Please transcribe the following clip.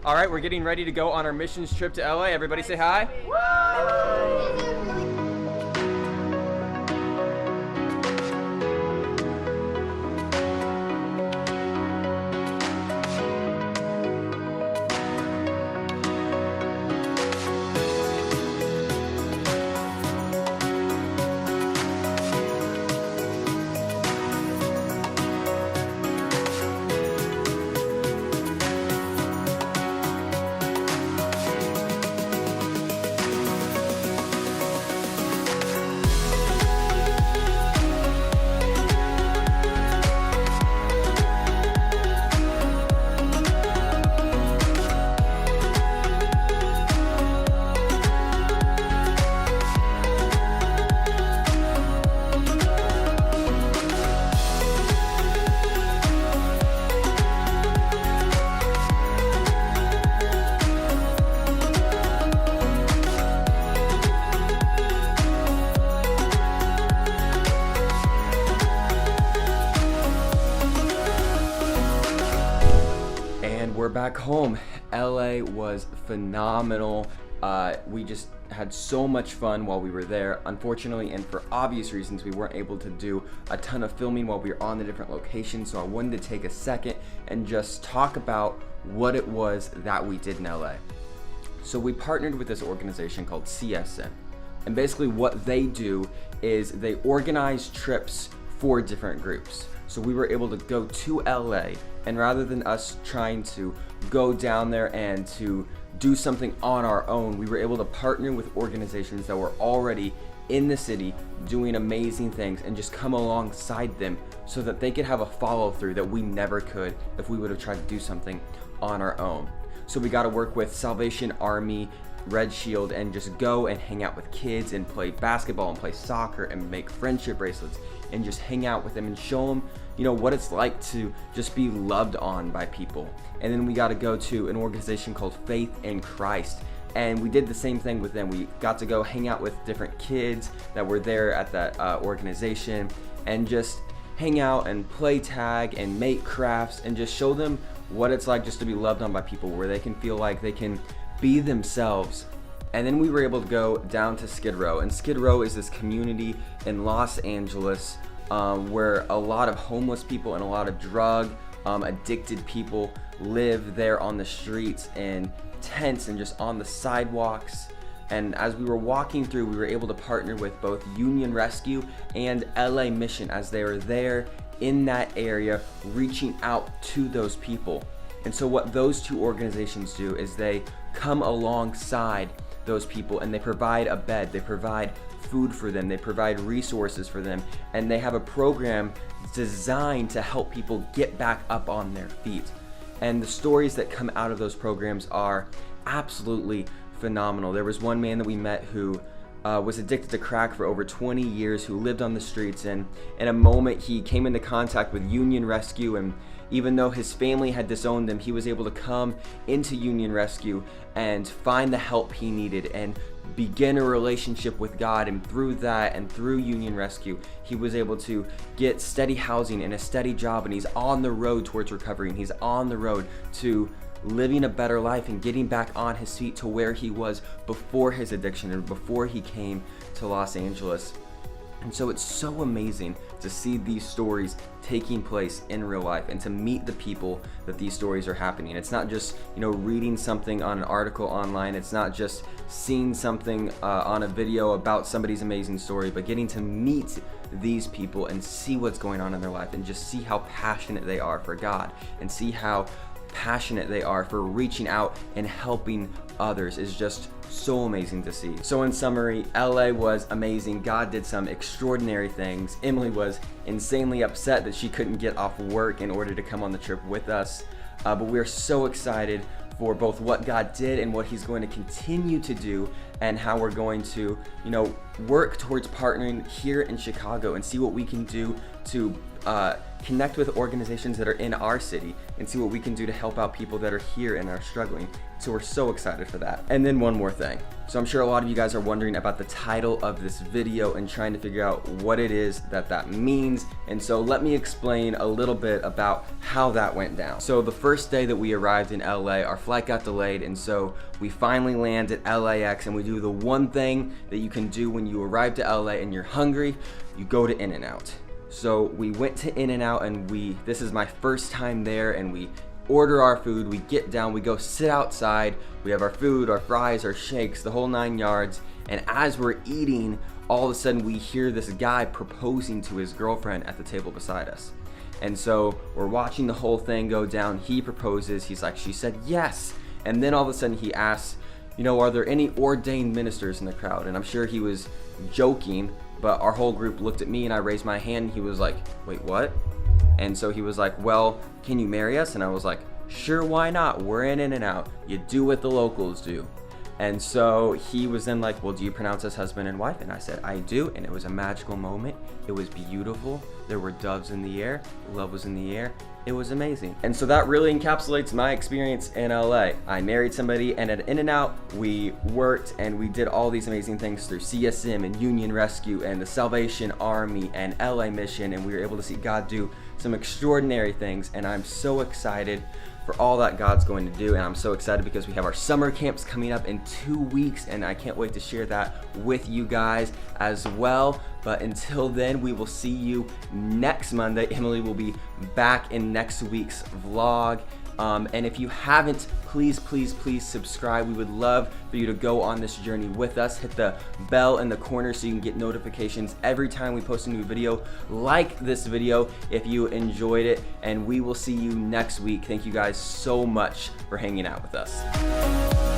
All right, we're getting ready to go on our missions trip to LA. Everybody say hi. We're back home. LA was phenomenal. We just had so much fun while we were there. Unfortunately, and for obvious reasons, we weren't able to do a ton of filming while we were on the different locations. So I wanted to take a second and just talk about what it was that we did in LA. So we partnered with this organization called CSN. And basically what they do is they organize trips for different groups. So we were able to go to LA, and rather than us trying to go down there and to do something on our own, we were able to partner with organizations that were already in the city doing amazing things and just come alongside them so that they could have a follow through that we never could if we would have tried to do something on our own. So we got to work with Salvation Army, Red Shield, and just go and hang out with kids and play basketball and play soccer and make friendship bracelets and just hang out with them and show them, you know, what it's like to just be loved on by people. And then we got to go to an organization called Faith in Christ, and we did the same thing with them. We got to go hang out with different kids that were there at that organization and just hang out and play tag and make crafts and just show them what it's like just to be loved on by people, where they can feel like they can be themselves. And then we were able to go down to Skid Row, and Skid Row is this community in Los Angeles where a lot of homeless people and a lot of drug addicted people live there on the streets in tents and just on the sidewalks. And as we were walking through, we were able to partner with both Union Rescue and LA Mission as they were there in that area reaching out to those people. And so what those two organizations do is they come alongside those people and they provide a bed, they provide food for them, they provide resources for them, and they have a program designed to help people get back up on their feet. And the stories that come out of those programs are absolutely phenomenal. There was one man that we met who was addicted to crack for over 20 years, who lived on the streets, and in a moment he came into contact with Union Rescue, and even though his family had disowned him, he was able to come into Union Rescue and find the help he needed and begin a relationship with God. And through that and through Union Rescue, he was able to get steady housing and a steady job, and he's on the road towards recovery, and he's on the road to living a better life and getting back on his feet to where he was before his addiction and before he came to Los Angeles. And so it's so amazing to see these stories taking place in real life and to meet the people that these stories are happening. It's not just, you know, reading something on an article online. It's not just seeing something on a video about somebody's amazing story, but getting to meet these people and see what's going on in their life and just see how passionate they are for God and see how passionate they are for reaching out and helping others is just so amazing to see. So in summary, LA was amazing. God did some extraordinary things. Emily was insanely upset that she couldn't get off work in order to come on the trip with us. But we're so excited for both what God did and what he's going to continue to do, and how we're going to, you know, work towards partnering here in Chicago and see what we can do to connect with organizations that are in our city, and see what we can do to help out people that are here and are struggling. So we're so excited for that. And then one more thing. So I'm sure a lot of you guys are wondering about the title of this video and trying to figure out what it is that means. And so let me explain a little bit about how that went down. So the first day that we arrived in LA, our flight got delayed, and so we finally land at LAX, and we do the one thing that you can do when you arrive to LA and you're hungry, you go to In-N-Out. So we went to In-N-Out, and this is my first time there, and we order our food, we get down, we go sit outside, we have our food, our fries, our shakes, the whole 9 yards, and as we're eating, all of a sudden we hear this guy proposing to his girlfriend at the table beside us. And so we're watching the whole thing go down, he proposes, he's like, she said yes, and then all of a sudden he asks, you know, are there any ordained ministers in the crowd? And I'm sure he was joking, but our whole group looked at me and I raised my hand, and he was like, wait, what? And so he was like, well, can you marry us? And I was like, sure, why not? We're in In-N-Out. You do what the locals do. And so he was then like, well, do you pronounce us husband and wife? And I said, I do. And it was a magical moment. It was beautiful. There were doves in the air. Love was in the air. It was amazing. And so that really encapsulates my experience in LA. I married somebody, and at In-N-Out, we worked and we did all these amazing things through CSM and Union Rescue and the Salvation Army and LA Mission, and we were able to see God do some extraordinary things, and I'm so excited for all that God's going to do. And I'm so excited because we have our summer camps coming up in 2 weeks, and I can't wait to share that with you guys as well. But until then, we will see you next Monday. Emily will be back in next week's vlog. And if you haven't, please subscribe. We would love for you to go on this journey with us. Hit the bell in the corner so you can get notifications every time we post a new video. Like this video if you enjoyed it, and we will see you next week. Thank you guys so much for hanging out with us.